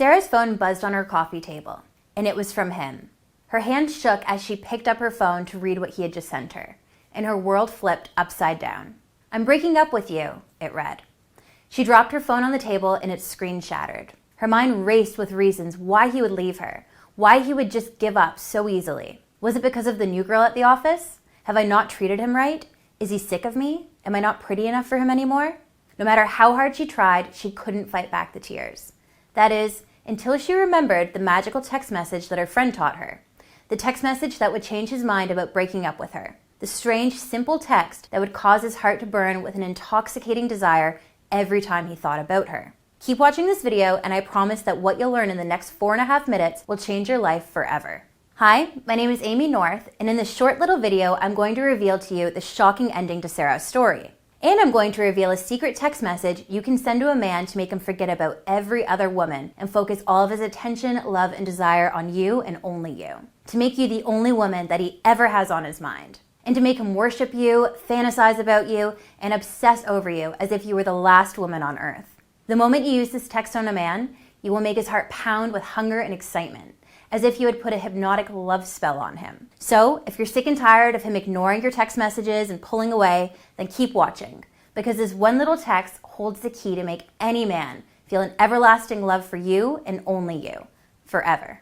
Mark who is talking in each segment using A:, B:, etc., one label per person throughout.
A: Sarah's phone buzzed on her coffee table, and it was from him. Her hand shook as she picked up her phone to read what he had just sent her, and her world flipped upside down. "I'm breaking up with you," it read. She dropped her phone on the table and its screen shattered. Her mind raced with reasons why he would leave her, why he would just give up so easily. Was it because of the new girl at the office? Have I not treated him right? Is he sick of me? Am I not pretty enough for him anymore? No matter how hard she tried, she couldn't fight back the tears. That is, until she remembered the magical text message that her friend taught her. The text message that would change his mind about breaking up with her. The strange, simple text that would cause his heart to burn with an intoxicating desire every time he thought about her. Keep watching this video, and I promise that what you'll learn in the next 4.5 minutes will change your life forever. Hi, my name is Amy North, and in this short little video, I'm going to reveal to you the shocking ending to Sarah's story. And I'm going to reveal a secret text message you can send to a man to make him forget about every other woman and focus all of his attention, love, and desire on you and only you. To make you the only woman that he ever has on his mind. And to make him worship you, fantasize about you, and obsess over you as if you were the last woman on earth. The moment you use this text on a man, you will make his heart pound with hunger and excitement, as if you had put a hypnotic love spell on him. So, if you're sick and tired of him ignoring your text messages and pulling away, then keep watching, because this one little text holds the key to make any man feel an everlasting love for you and only you, forever.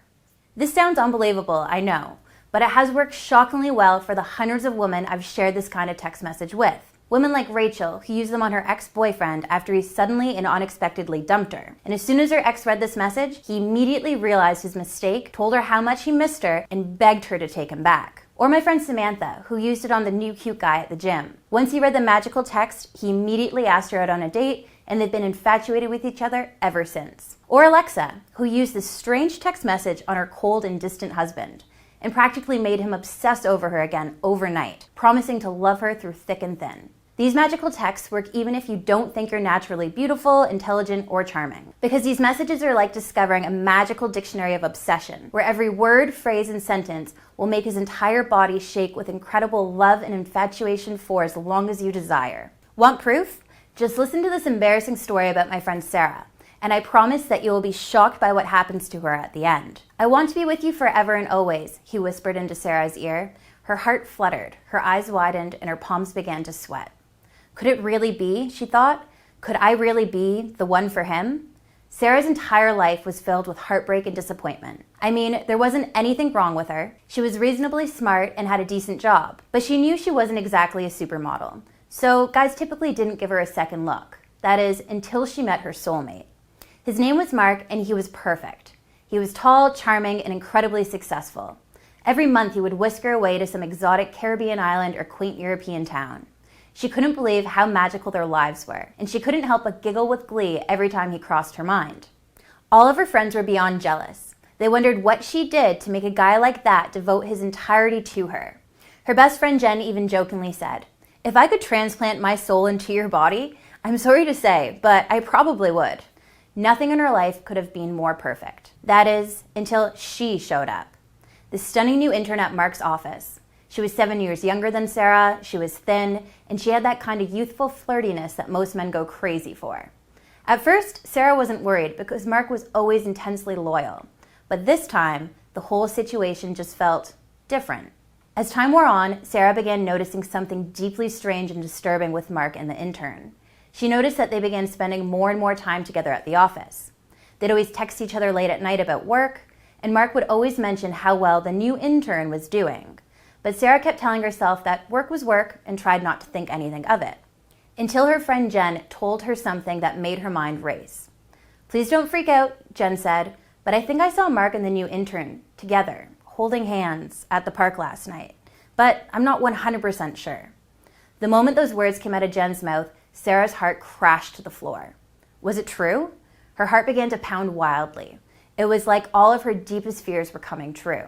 A: This sounds unbelievable, I know, but it has worked shockingly well for the hundreds of women I've shared this kind of text message with. Women like Rachel, who used them on her ex-boyfriend after he suddenly and unexpectedly dumped her. And as soon as her ex read this message, he immediately realized his mistake, told her how much he missed her, and begged her to take him back. Or my friend Samantha, who used it on the new cute guy at the gym. Once he read the magical text, he immediately asked her out on a date, and they've been infatuated with each other ever since. Or Alexa, who used this strange text message on her cold and distant husband, and practically made him obsess over her again overnight, promising to love her through thick and thin. These magical texts work even if you don't think you're naturally beautiful, intelligent, or charming. Because these messages are like discovering a magical dictionary of obsession, where every word, phrase, and sentence will make his entire body shake with incredible love and infatuation for as long as you desire. Want proof? Just listen to this embarrassing story about my friend Sarah, and I promise that you will be shocked by what happens to her at the end. "I want to be with you forever and always," he whispered into Sarah's ear. Her heart fluttered, her eyes widened, and her palms began to sweat. Could it really be, she thought? Could I really be the one for him? Sarah's entire life was filled with heartbreak and disappointment. I mean, there wasn't anything wrong with her. She was reasonably smart and had a decent job, but she knew she wasn't exactly a supermodel. So guys typically didn't give her a second look. That is, until she met her soulmate. His name was Mark, and he was perfect. He was tall, charming, and incredibly successful. Every month he would whisk her away to some exotic Caribbean island or quaint European town. She couldn't believe how magical their lives were, and she couldn't help but giggle with glee every time he crossed her mind. All of her friends were beyond jealous. They wondered what she did to make a guy like that devote his entirety to her. Her best friend Jen even jokingly said, "If I could transplant my soul into your body, I'm sorry to say, but I probably would." Nothing in her life could have been more perfect. That is, until she showed up. The stunning new intern at Mark's office. She was 7 years younger than Sarah, she was thin, and she had that kind of youthful flirtiness that most men go crazy for. At first, Sarah wasn't worried because Mark was always intensely loyal. But this time, the whole situation just felt different. As time wore on, Sarah began noticing something deeply strange and disturbing with Mark and the intern. She noticed that they began spending more and more time together at the office. They'd always text each other late at night about work, and Mark would always mention how well the new intern was doing. But Sarah kept telling herself that work was work and tried not to think anything of it. Until her friend Jen told her something that made her mind race. "Please don't freak out," Jen said, "but I think I saw Mark and the new intern together, holding hands at the park last night. But I'm not 100% sure." The moment those words came out of Jen's mouth, Sarah's heart crashed to the floor. Was it true? Her heart began to pound wildly. It was like all of her deepest fears were coming true.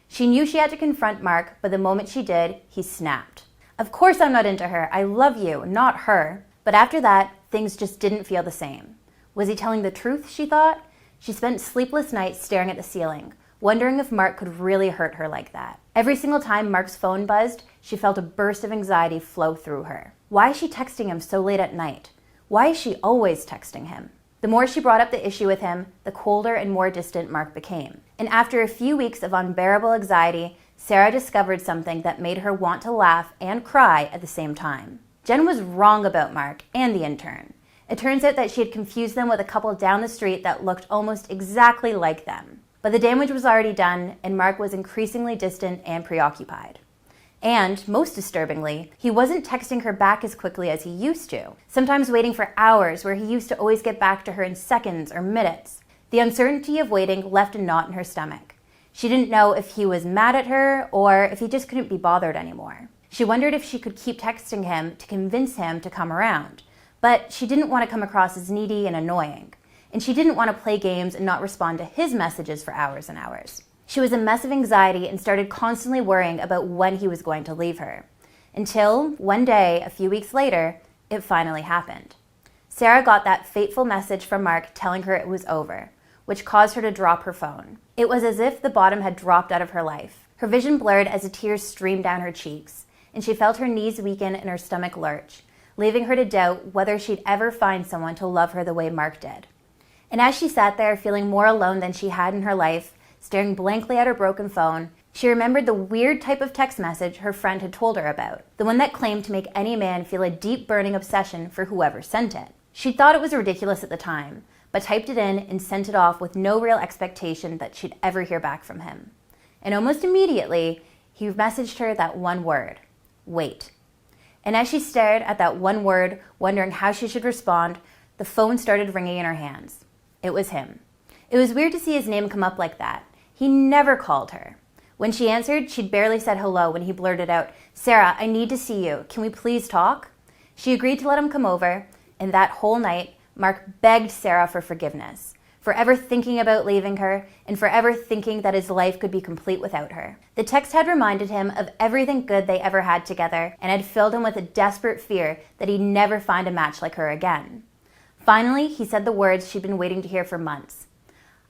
A: She knew she had to confront Mark, but the moment she did, he snapped. "Of course I'm not into her. I love you, not her." But after that, things just didn't feel the same. Was he telling the truth, she thought? She spent sleepless nights staring at the ceiling, wondering if Mark could really hurt her like that. Every single time Mark's phone buzzed, she felt a burst of anxiety flow through her. Why is she texting him so late at night? Why is she always texting him? The more she brought up the issue with him, the colder and more distant Mark became. And after a few weeks of unbearable anxiety, Sarah discovered something that made her want to laugh and cry at the same time. Jen was wrong about Mark and the intern. It turns out that she had confused them with a couple down the street that looked almost exactly like them. But the damage was already done, and Mark was increasingly distant and preoccupied. And, most disturbingly, he wasn't texting her back as quickly as he used to, sometimes waiting for hours where he used to always get back to her in seconds or minutes. The uncertainty of waiting left a knot in her stomach. She didn't know if he was mad at her or if he just couldn't be bothered anymore. She wondered if she could keep texting him to convince him to come around, but she didn't want to come across as needy and annoying, and she didn't want to play games and not respond to his messages for hours and hours. She was a mess of anxiety and started constantly worrying about when he was going to leave her. Until, one day, a few weeks later, it finally happened. Sarah got that fateful message from Mark telling her it was over, which caused her to drop her phone. It was as if the bottom had dropped out of her life. Her vision blurred as the tears streamed down her cheeks, and she felt her knees weaken and her stomach lurch, leaving her to doubt whether she'd ever find someone to love her the way Mark did. And as she sat there feeling more alone than she had in her life, staring blankly at her broken phone, she remembered the weird type of text message her friend had told her about, the one that claimed to make any man feel a deep burning obsession for whoever sent it. She thought it was ridiculous at the time, but typed it in and sent it off with no real expectation that she'd ever hear back from him. And almost immediately, he messaged her that one word, wait. And as she stared at that one word, wondering how she should respond, the phone started ringing in her hands. It was him. It was weird to see his name come up like that. He never called her. When she answered, she'd barely said hello when he blurted out, "Sarah, I need to see you. Can we please talk?" She agreed to let him come over, and that whole night, Mark begged Sarah for forgiveness, forever thinking about leaving her, and forever thinking that his life could be complete without her. The text had reminded him of everything good they ever had together, and had filled him with a desperate fear that he'd never find a match like her again. Finally, he said the words she'd been waiting to hear for months.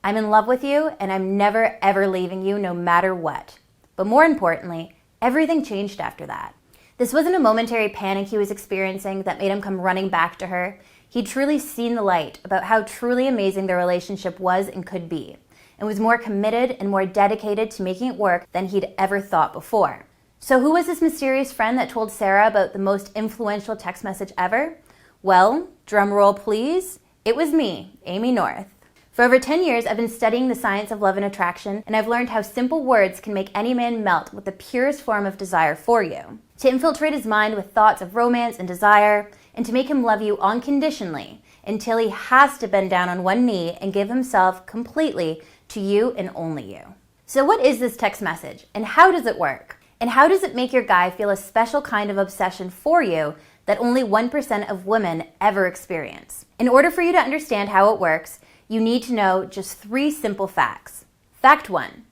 A: "I'm in love with you, and I'm never ever leaving you no matter what." But more importantly, everything changed after that. This wasn't a momentary panic he was experiencing that made him come running back to her. He'd truly seen the light about how truly amazing their relationship was and could be, and was more committed and more dedicated to making it work than he'd ever thought before. So who was this mysterious friend that told Sarah about the most influential text message ever? Well, drum roll please, it was me, Amy North. For over 10 years, I've been studying the science of love and attraction, and I've learned how simple words can make any man melt with the purest form of desire for you. To infiltrate his mind with thoughts of romance and desire, and to make him love you unconditionally, until he has to bend down on one knee and give himself completely to you and only you. So what is this text message, and how does it work? And how does it make your guy feel a special kind of obsession for you that only 1% of women ever experience? In order for you to understand how it works, you need to know just 3 simple facts. Fact 1.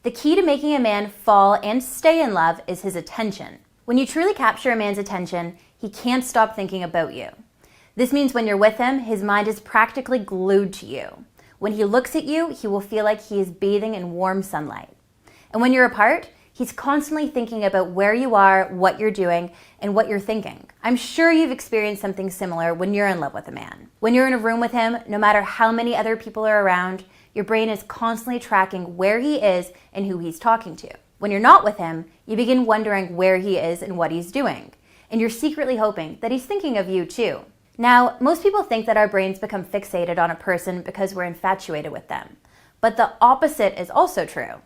A: The key to making a man fall and stay in love is his attention. When you truly capture a man's attention, he can't stop thinking about you. This means when you're with him, his mind is practically glued to you. When he looks at you, he will feel like he is bathing in warm sunlight. And when you're apart, he's constantly thinking about where you are, what you're doing, and what you're thinking. I'm sure you've experienced something similar when you're in love with a man. When you're in a room with him, no matter how many other people are around, your brain is constantly tracking where he is and who he's talking to. When you're not with him, you begin wondering where he is and what he's doing. And you're secretly hoping that he's thinking of you too. Now, most people think that our brains become fixated on a person because we're infatuated with them. But the opposite is also true.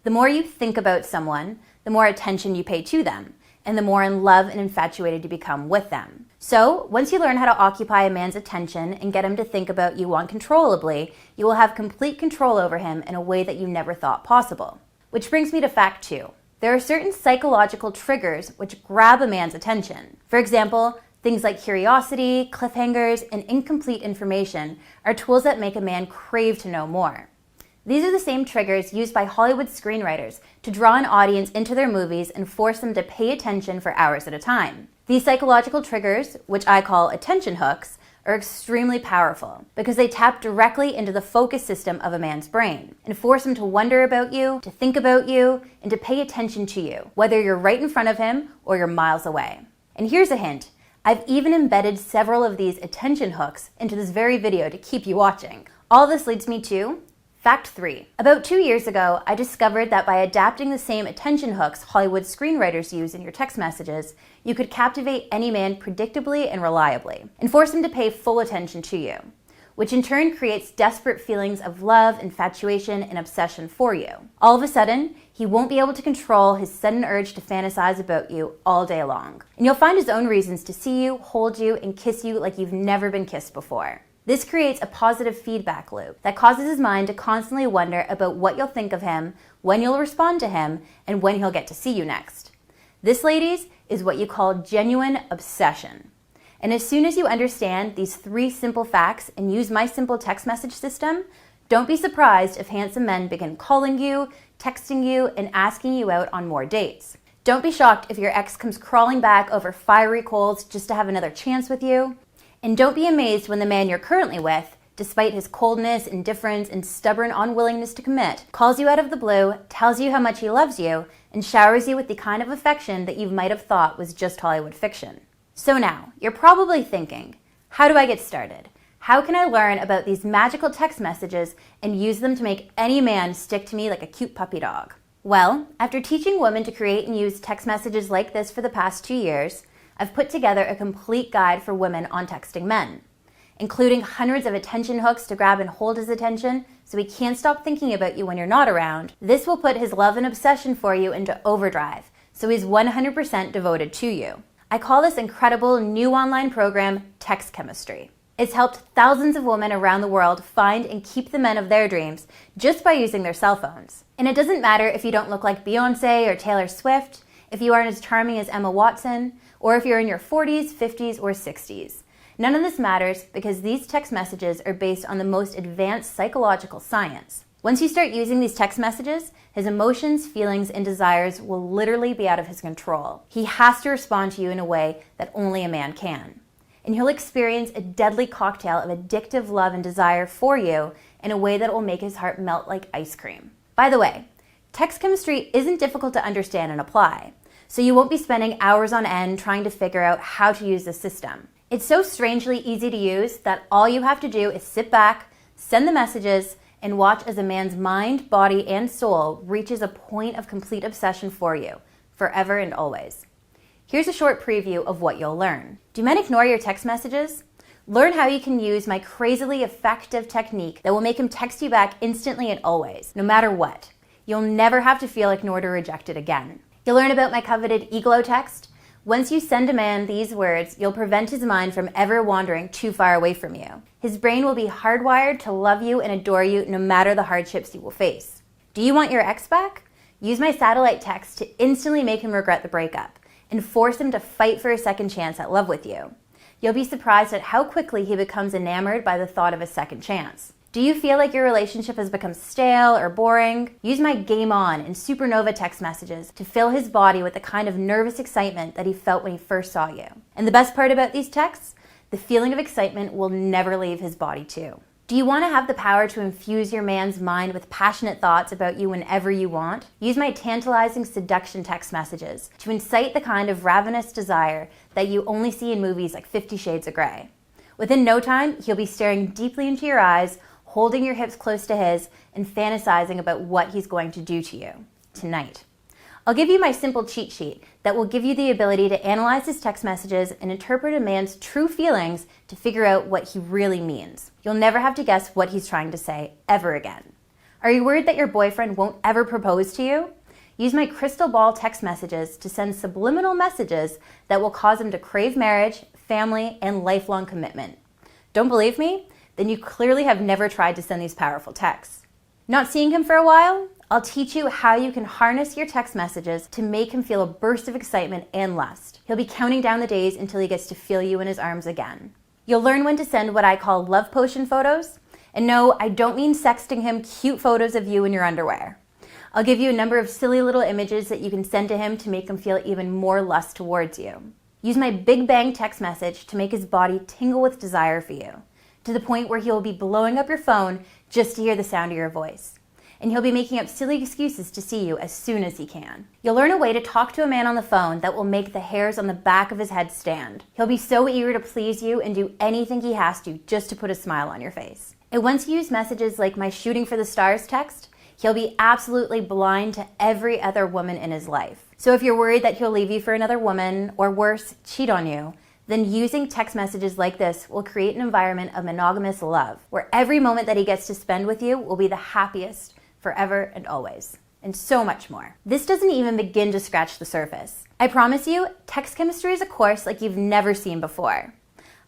A: The more you think about someone, the more attention you pay to them, and the more in love and infatuated you become with them. So, once you learn how to occupy a man's attention and get him to think about you uncontrollably, you will have complete control over him in a way that you never thought possible. Which brings me to fact 2. There are certain psychological triggers which grab a man's attention. For example, things like curiosity, cliffhangers, and incomplete information are tools that make a man crave to know more. These are the same triggers used by Hollywood screenwriters to draw an audience into their movies and force them to pay attention for hours at a time. These psychological triggers, which I call attention hooks, are extremely powerful because they tap directly into the focus system of a man's brain and force him to wonder about you, to think about you, and to pay attention to you, whether you're right in front of him or you're miles away. And here's a hint. I've even embedded several of these attention hooks into this very video to keep you watching. All this leads me to Fact 3. About 2 years ago, I discovered that by adapting the same attention hooks Hollywood screenwriters use in your text messages, you could captivate any man predictably and reliably, and force him to pay full attention to you, which in turn creates desperate feelings of love, infatuation, and obsession for you. All of a sudden, he won't be able to control his sudden urge to fantasize about you all day long. And you'll find his own reasons to see you, hold you, and kiss you like you've never been kissed before. This creates a positive feedback loop that causes his mind to constantly wonder about what you'll think of him, when you'll respond to him, and when he'll get to see you next. This, ladies, is what you call genuine obsession. And as soon as you understand these 3 simple facts and use my simple text message system, don't be surprised if handsome men begin calling you, texting you, and asking you out on more dates. Don't be shocked if your ex comes crawling back over fiery coals just to have another chance with you. And don't be amazed when the man you're currently with, despite his coldness, indifference, and stubborn unwillingness to commit, calls you out of the blue, tells you how much he loves you, and showers you with the kind of affection that you might have thought was just Hollywood fiction. So now, you're probably thinking, how do I get started? How can I learn about these magical text messages and use them to make any man stick to me like a cute puppy dog? Well, after teaching women to create and use text messages like this for the past 2 years, I've put together a complete guide for women on texting men, including hundreds of attention hooks to grab and hold his attention so he can't stop thinking about you when you're not around. This will put his love and obsession for you into overdrive, so he's 100% devoted to you. I call this incredible new online program Text Chemistry. It's helped thousands of women around the world find and keep the men of their dreams just by using their cell phones. And it doesn't matter if you don't look like Beyonce or Taylor Swift, if you aren't as charming as Emma Watson, or if you're in your 40s, 50s, or 60s. None of this matters because these text messages are based on the most advanced psychological science. Once you start using these text messages, his emotions, feelings, and desires will literally be out of his control. He has to respond to you in a way that only a man can. And he'll experience a deadly cocktail of addictive love and desire for you in a way that will make his heart melt like ice cream. By the way, text chemistry isn't difficult to understand and apply, so you won't be spending hours on end trying to figure out how to use the system. It's so strangely easy to use that all you have to do is sit back, send the messages, and watch as a man's mind, body, and soul reaches a point of complete obsession for you, forever and always. Here's a short preview of what you'll learn. Do men ignore your text messages? Learn how you can use my crazily effective technique that will make him text you back instantly and always, no matter what. You'll never have to feel ignored or rejected again. You'll learn about my coveted EGLO text. Once you send a man these words, you'll prevent his mind from ever wandering too far away from you. His brain will be hardwired to love you and adore you no matter the hardships you will face. Do you want your ex back? Use my satellite text to instantly make him regret the breakup and force him to fight for a second chance at love with you. You'll be surprised at how quickly he becomes enamored by the thought of a second chance. Do you feel like your relationship has become stale or boring? Use my Game On and Supernova text messages to fill his body with the kind of nervous excitement that he felt when he first saw you. And the best part about these texts? The feeling of excitement will never leave his body too. Do you want to have the power to infuse your man's mind with passionate thoughts about you whenever you want? Use my tantalizing seduction text messages to incite the kind of ravenous desire that you only see in movies like 50 Shades of Grey. Within no time, he'll be staring deeply into your eyes, holding your hips close to his, and fantasizing about what he's going to do to you tonight. I'll give you my simple cheat sheet that will give you the ability to analyze his text messages and interpret a man's true feelings to figure out what he really means. You'll never have to guess what he's trying to say ever again. Are you worried that your boyfriend won't ever propose to you? Use my crystal ball text messages to send subliminal messages that will cause him to crave marriage, family, and lifelong commitment. Don't believe me? Then you clearly have never tried to send these powerful texts. Not seeing him for a while? I'll teach you how you can harness your text messages to make him feel a burst of excitement and lust. He'll be counting down the days until he gets to feel you in his arms again. You'll learn when to send what I call love potion photos. And no, I don't mean sexting him cute photos of you in your underwear. I'll give you a number of silly little images that you can send to him to make him feel even more lust towards you. Use my Big Bang text message to make his body tingle with desire for you, to the point where he will be blowing up your phone just to hear the sound of your voice. and he'll be making up silly excuses to see you as soon as he can. You'll learn a way to talk to a man on the phone that will make the hairs on the back of his head stand. He'll be so eager to please you and do anything he has to just to put a smile on your face. And once you use messages like my shooting for the stars text, he'll be absolutely blind to every other woman in his life. So if you're worried that he'll leave you for another woman, or worse, cheat on you, then using text messages like this will create an environment of monogamous love, where every moment that he gets to spend with you will be the happiest forever and always, and so much more. This doesn't even begin to scratch the surface. I promise you, text chemistry is a course like you've never seen before.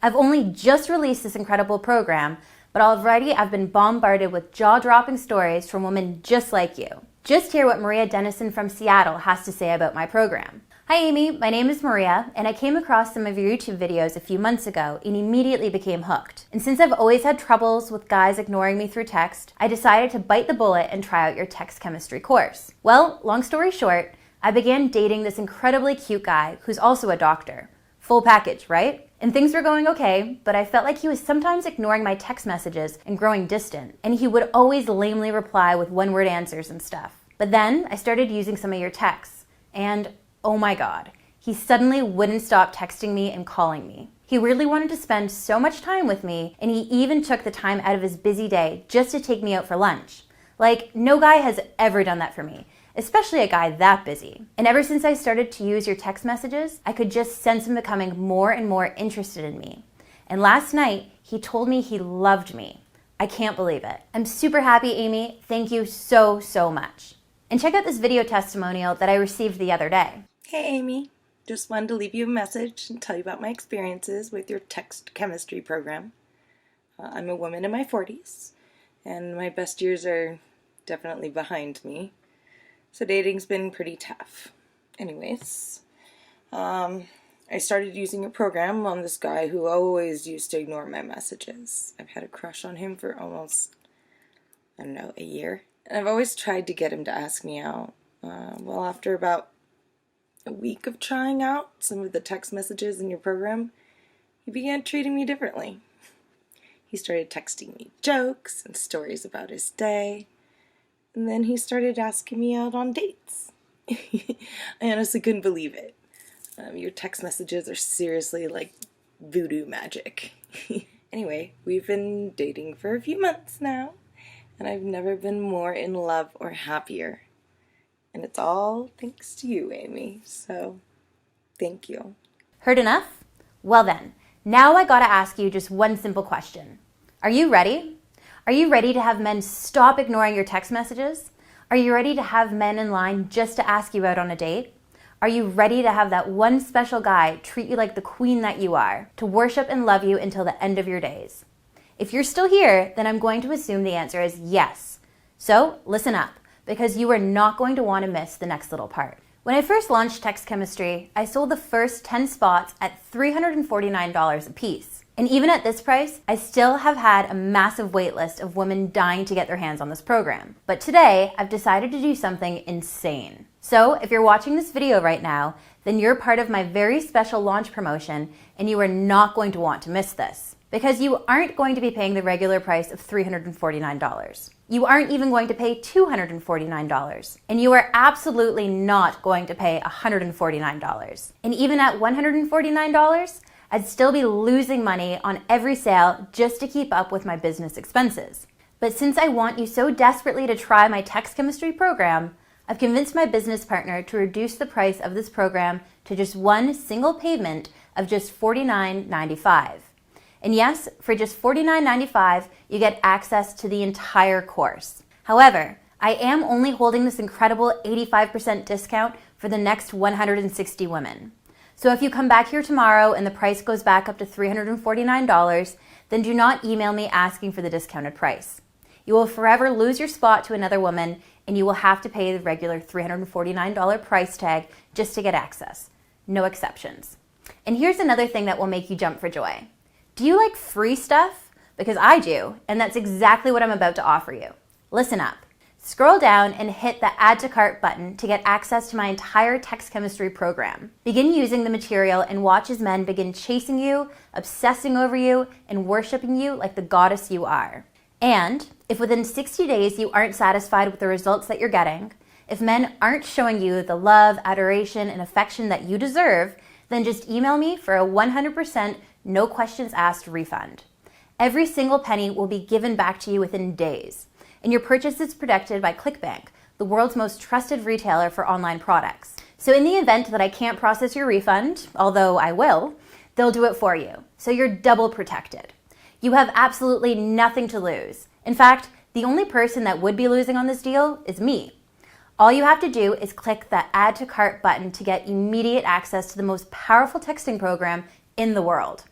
A: I've only just released this incredible program, but already I've been bombarded with jaw-dropping stories from women just like you. Just hear what Maria Dennison from Seattle has to say about my program. Hi Amy, my name is Maria, and I came across some of your YouTube videos a few months ago and immediately became hooked. And since I've always had troubles with guys ignoring me through text, I decided to bite the bullet and try out your text chemistry course. Well, long story short, I began dating this incredibly cute guy who's also a doctor. Full package, right? And things were going okay, but I felt like he was sometimes ignoring my text messages and growing distant, and he would always lamely reply with one-word answers and stuff. But then I started using some of your texts, and oh my God, he suddenly wouldn't stop texting me and calling me. He really wanted to spend so much time with me, and he even took the time out of his busy day just to take me out for lunch. Like, no guy has ever done that for me, especially a guy that busy. And ever since I started to use your text messages, I could just sense him becoming more and more interested in me. And last night, he told me he loved me. I can't believe it. I'm super happy, Amy. Thank you so, so much. And check out this video testimonial that I received the other day.
B: Hey Amy, just wanted to leave you a message and tell you about my experiences with your text chemistry program. I'm a woman in my 40s, and my best years are definitely behind me, so dating's been pretty tough. Anyways, I started using a program on this guy who always used to ignore my messages. I've had a crush on him for almost, I don't know, a year. And I've always tried to get him to ask me out. Well, after about a week of trying out some of the text messages in your program, he began treating me differently. He started texting me jokes and stories about his day, and then he started asking me out on dates. I honestly couldn't believe it. Your text messages are seriously like voodoo magic. Anyway, we've been dating for a few months now, and I've never been more in love or happier. And it's all thanks to you, Amy, so thank you.
A: Heard enough? Well then, now I gotta ask you just one simple question. Are you ready? Are you ready to have men stop ignoring your text messages? Are you ready to have men in line just to ask you out on a date? Are you ready to have that one special guy treat you like the queen that you are, to worship and love you until the end of your days? If you're still here, then I'm going to assume the answer is yes. So listen up, because you are not going to want to miss the next little part. When I first launched text chemistry, I sold the first 10 spots at $349 a piece. And even at this price, I still have had a massive wait list of women dying to get their hands on this program. But today, I've decided to do something insane. So if you're watching this video right now, then you're part of my very special launch promotion, and you are not going to want to miss this. Because you aren't going to be paying the regular price of $349. You aren't even going to pay $249. And you are absolutely not going to pay $149. And even at $149, I'd still be losing money on every sale just to keep up with my business expenses. But since I want you so desperately to try my text chemistry program, I've convinced my business partner to reduce the price of this program to just one single payment of just $49.95. And yes, for just $49.95, you get access to the entire course. However, I am only holding this incredible 85% discount for the next 160 women. So if you come back here tomorrow and the price goes back up to $349, then do not email me asking for the discounted price. You will forever lose your spot to another woman, and you will have to pay the regular $349 price tag just to get access. No exceptions. And here's another thing that will make you jump for joy. Do you like free stuff? Because I do, and that's exactly what I'm about to offer you. Listen up. Scroll down and hit the Add to Cart button to get access to my entire text chemistry program. Begin using the material and watch as men begin chasing you, obsessing over you, and worshiping you like the goddess you are. And if within 60 days you aren't satisfied with the results that you're getting, if men aren't showing you the love, adoration, and affection that you deserve, then just email me for a 100% no questions asked refund. Every single penny will be given back to you within days, and your purchase is protected by ClickBank, the world's most trusted retailer for online products. So in the event that I can't process your refund, although I will, they'll do it for you. So you're double protected. You have absolutely nothing to lose. In fact, the only person that would be losing on this deal is me. All you have to do is click that Add to Cart button to get immediate access to the most powerful texting program in the world.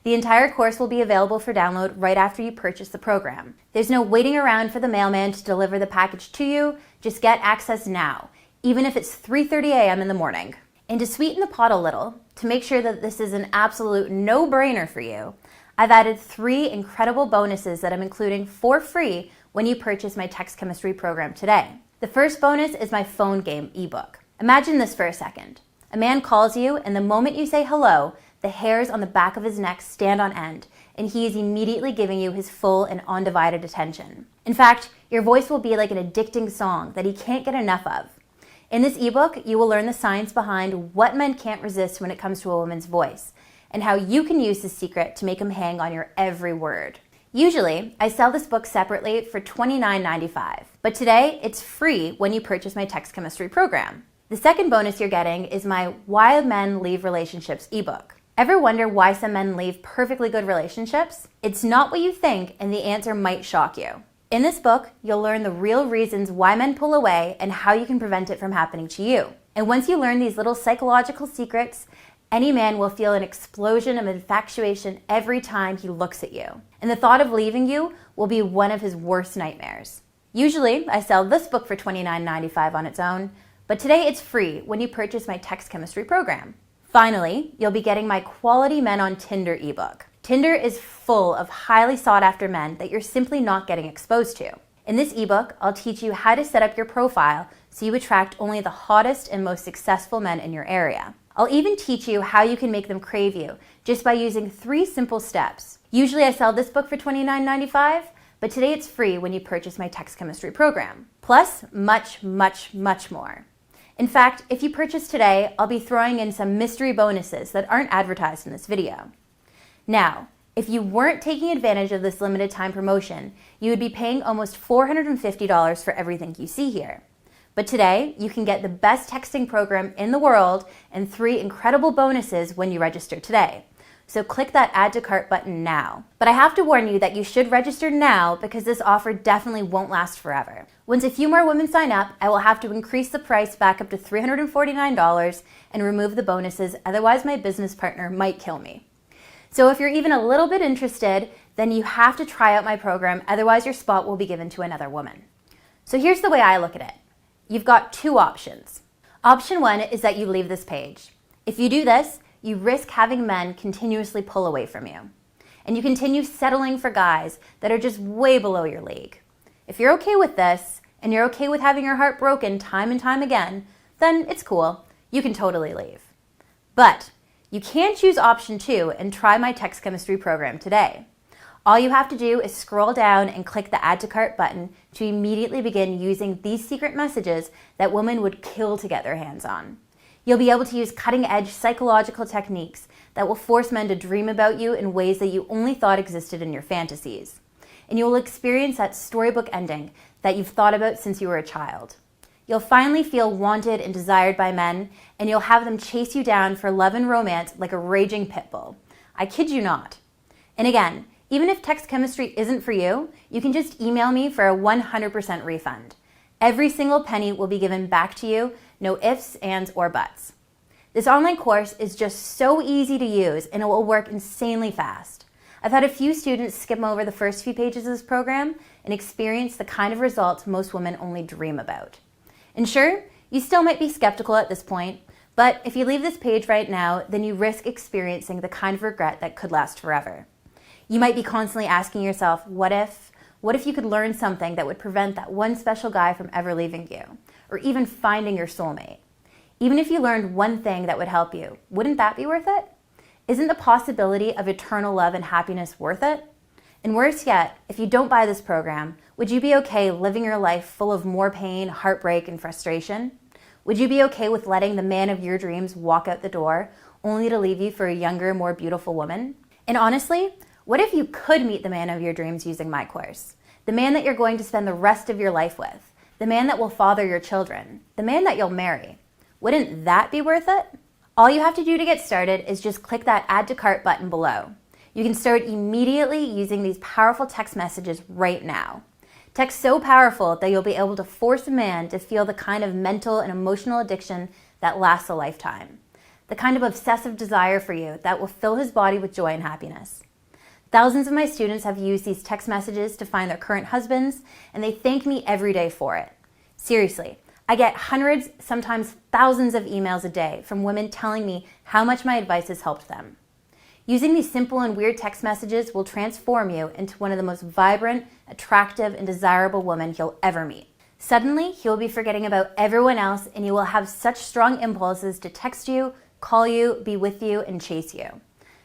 A: The entire course will be available for download right after you purchase the program. There's no waiting around for the mailman to deliver the package to you. Just get access now, even if it's 3:30 a.m. in the morning. And to sweeten the pot a little, to make sure that this is an absolute no-brainer for you, I've added 3 incredible bonuses that I'm including for free when you purchase my text chemistry program today. The first bonus is my phone game ebook. Imagine this for a second. A man calls you, and the moment you say hello, the hairs on the back of his neck stand on end, and he is immediately giving you his full and undivided attention. In fact, your voice will be like an addicting song that he can't get enough of. In this ebook, you will learn the science behind what men can't resist when it comes to a woman's voice, and how you can use this secret to make him hang on your every word. Usually, I sell this book separately for $29.95, but today it's free when you purchase my text chemistry program. The second bonus you're getting is my Why Men Leave Relationships ebook. Ever wonder why some men leave perfectly good relationships? It's not what you think, and the answer might shock you. In this book, you'll learn the real reasons why men pull away and how you can prevent it from happening to you. And once you learn these little psychological secrets, any man will feel an explosion of infatuation every time he looks at you. And the thought of leaving you will be one of his worst nightmares. Usually, I sell this book for $29.95 on its own, but today it's free when you purchase my text chemistry program. Finally, you'll be getting my Quality Men on Tinder ebook. Tinder is full of highly sought after men that you're simply not getting exposed to. In this ebook, I'll teach you how to set up your profile so you attract only the hottest and most successful men in your area. I'll even teach you how you can make them crave you just by using 3 simple steps. Usually I sell this book for $29.95, but today it's free when you purchase my text chemistry program. Plus, much, much, much more. In fact, if you purchase today, I'll be throwing in some mystery bonuses that aren't advertised in this video. Now, if you weren't taking advantage of this limited time promotion, you would be paying almost $450 for everything you see here. But today, you can get the best texting program in the world and 3 incredible bonuses when you register today. So click that Add to Cart button now. But I have to warn you that you should register now because this offer definitely won't last forever. Once a few more women sign up, I will have to increase the price back up to $349 and remove the bonuses, otherwise my business partner might kill me. So if you're even a little bit interested, then you have to try out my program, otherwise your spot will be given to another woman. So here's the way I look at it. You've got 2 options. Option 1 is that you leave this page. If you do this, you risk having men continuously pull away from you. And you continue settling for guys that are just way below your league. If you're okay with this, and you're okay with having your heart broken time and time again, then it's cool. You can totally leave. But you can choose option 2 and try my text chemistry program today. All you have to do is scroll down and click the Add to Cart button to immediately begin using these secret messages that women would kill to get their hands on. You'll be able to use cutting-edge psychological techniques that will force men to dream about you in ways that you only thought existed in your fantasies. And you will experience that storybook ending that you've thought about since you were a child. You'll finally feel wanted and desired by men, and you'll have them chase you down for love and romance like a raging pit bull. I kid you not. And again, even if text chemistry isn't for you, you can just email me for a 100% refund. Every single penny will be given back to you, no ifs, ands, or buts. This online course is just so easy to use and it will work insanely fast. I've had a few students skim over the first few pages of this program and experience the kind of results most women only dream about. And sure, you still might be skeptical at this point, but if you leave this page right now, then you risk experiencing the kind of regret that could last forever. You might be constantly asking yourself, what if you could learn something that would prevent that one special guy from ever leaving you, or even finding your soulmate? Even if you learned one thing that would help you, wouldn't that be worth it? Isn't the possibility of eternal love and happiness worth it? And worse yet, if you don't buy this program, would you be okay living your life full of more pain, heartbreak, and frustration? Would you be okay with letting the man of your dreams walk out the door, only to leave you for a younger, more beautiful woman? And honestly, what if you could meet the man of your dreams using my course? The man that you're going to spend the rest of your life with. The man that will father your children. The man that you'll marry. Wouldn't that be worth it? All you have to do to get started is just click that Add to Cart button below. You can start immediately using these powerful text messages right now. Text so powerful that you'll be able to force a man to feel the kind of mental and emotional addiction that lasts a lifetime. The kind of obsessive desire for you that will fill his body with joy and happiness. Thousands of my students have used these text messages to find their current husbands, and they thank me every day for it. Seriously, I get hundreds, sometimes thousands of emails a day from women telling me how much my advice has helped them. Using these simple and weird text messages will transform you into one of the most vibrant, attractive, and desirable women you'll ever meet. Suddenly, you'll be forgetting about everyone else, and you will have such strong impulses to text you, call you, be with you, and chase you.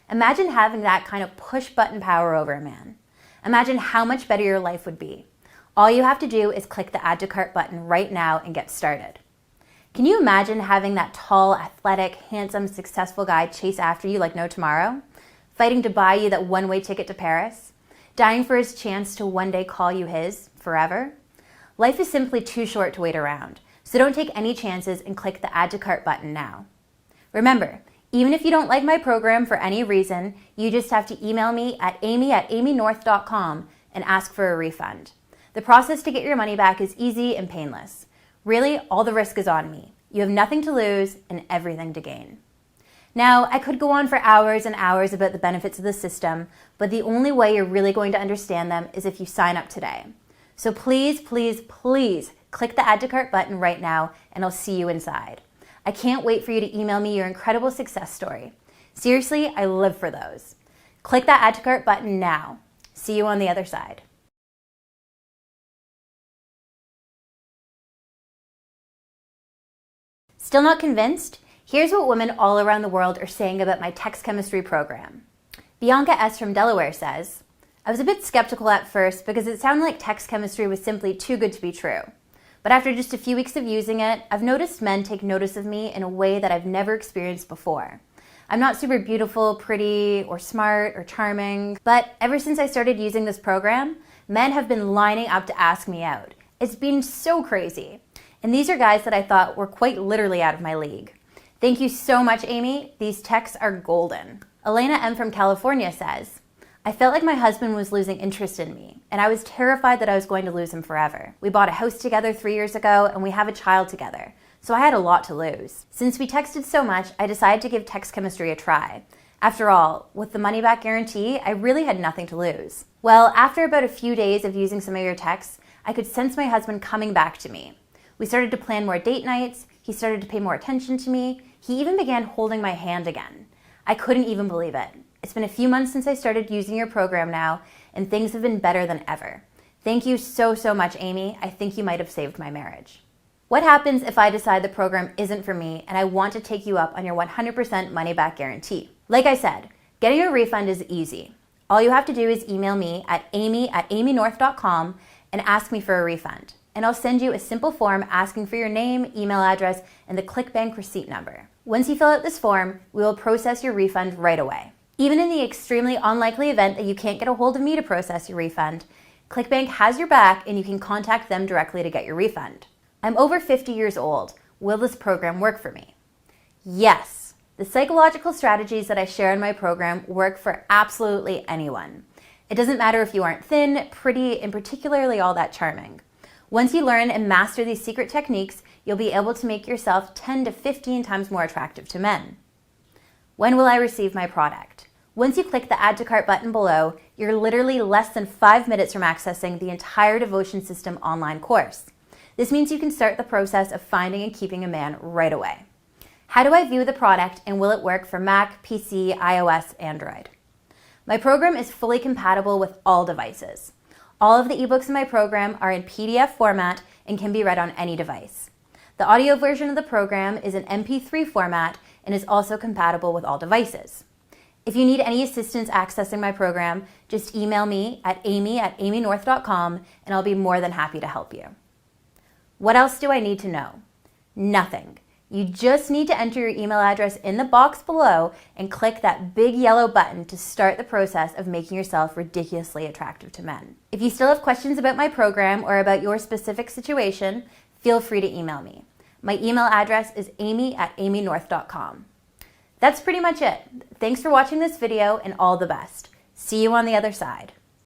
A: Imagine having that kind of push-button power over a man. Imagine how much better your life would be. All you have to do is click the Add to Cart button right now and get started. Can you imagine having that tall, athletic, handsome, successful guy chase after you like no tomorrow? Fighting to buy you that one-way ticket to Paris? Dying for his chance to one day call you his, forever? Life is simply too short to wait around, so don't take any chances and click the Add to Cart button now. Remember, even if you don't like my program for any reason, you just have to email me at amy@amynorth.com and ask for a refund. The process to get your money back is easy and painless. Really, all the risk is on me. You have nothing to lose and everything to gain. Now, I could go on for hours and hours about the benefits of the system, but the only way you're really going to understand them is if you sign up today. So please, please, please click the Add to Cart button right now and I'll see you inside. I can't wait for you to email me your incredible success story. Seriously, I live for those. Click that Add to Cart button now. See you on the other side. Still not convinced? Here's what women all around the world are saying about my text chemistry program. Bianca S. from Delaware says, I was a bit skeptical at first because it sounded like text chemistry was simply too good to be true. But after just a few weeks of using it, I've noticed men take notice of me in a way that I've never experienced before. I'm not super beautiful, pretty, or smart, or charming, but ever since I started using this program, men have been lining up to ask me out. It's been so crazy. And these are guys that I thought were quite literally out of my league. Thank you so much, Amy. These texts are golden. Elena M. from California says, I felt like my husband was losing interest in me, and I was terrified that I was going to lose him forever. We bought a house together 3 years ago, and we have a child together, so I had a lot to lose. Since we texted so much, I decided to give text chemistry a try. After all, with the money-back guarantee, I really had nothing to lose. Well, after about a few days of using some of your texts, I could sense my husband coming back to me. We started to plan more date nights, he started to pay more attention to me, he even began holding my hand again. I couldn't even believe it. It's been a few months since I started using your program now, and things have been better than ever. Thank you so, so much, Amy. I think you might have saved my marriage. What happens if I decide the program isn't for me and I want to take you up on your 100% money-back guarantee? Like I said, getting a refund is easy. All you have to do is email me at amy@amynorth.com and ask me for a refund. And I'll send you a simple form asking for your name, email address, and the ClickBank receipt number. Once you fill out this form, we will process your refund right away. Even in the extremely unlikely event that you can't get a hold of me to process your refund, ClickBank has your back and you can contact them directly to get your refund. I'm over 50 years old. Will this program work for me? Yes. The psychological strategies that I share in my program work for absolutely anyone. It doesn't matter if you aren't thin, pretty, and particularly all that charming. Once you learn and master these secret techniques, you'll be able to make yourself 10 to 15 times more attractive to men. When will I receive my product? Once you click the Add to Cart button below, you're literally less than 5 minutes from accessing the entire Devotion System online course. This means you can start the process of finding and keeping a man right away. How do I view the product and will it work for Mac, PC, iOS, Android? My program is fully compatible with all devices. All of the ebooks in my program are in PDF format and can be read on any device. The audio version of the program is in MP3 format and is also compatible with all devices. If you need any assistance accessing my program, just email me at amy@amynorth.com and I'll be more than happy to help you. What else do I need to know? Nothing. You just need to enter your email address in the box below and click that big yellow button to start the process of making yourself ridiculously attractive to men. If you still have questions about my program or about your specific situation, feel free to email me. My email address is amy@amynorth.com. That's pretty much it. Thanks for watching this video and all the best. See you on the other side.